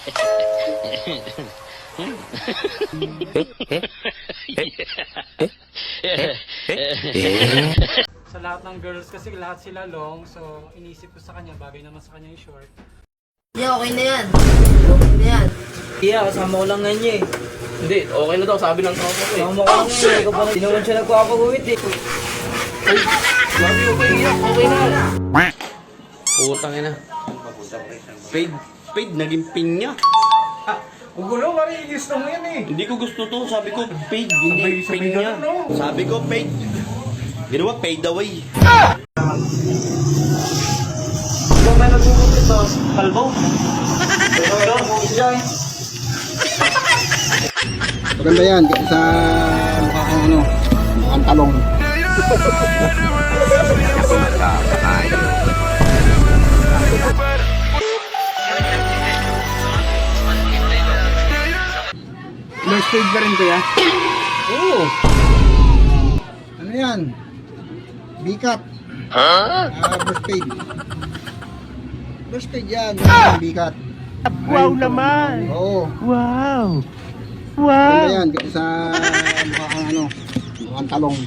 Sa lahat ng girls kasi lahat sila long, so inisip ko sa kanya, bagay naman sa kanya yung short. Yeah, okay na yan. Okay na yan. Iya, kasama ko lang nga niya eh. Hindi, okay na daw, sabi ng tropa ko eh. Kasama ko lang niya eh. Ikaw pa na, di naman siya nagpapaguhit eh. Sabi ko kayo, okay na. Putang ina. Paid, naging pinya. Ugulo, mari, gusto mo yan eh. Hindi ko gusto to, sabi ko paid, hindi pinya. Sabi ko paid. Ginawa paid away. Ikaw may nagpupot ito. Kalbo. Maganda yan kasi sa mukhang talong. First aid ba rin kaya? Oo. Ano yan? Bikat. First aid. First aid yan. Bikat. Wow naman! Oo. Wow! Maganda yan kasi sa mukhang talong.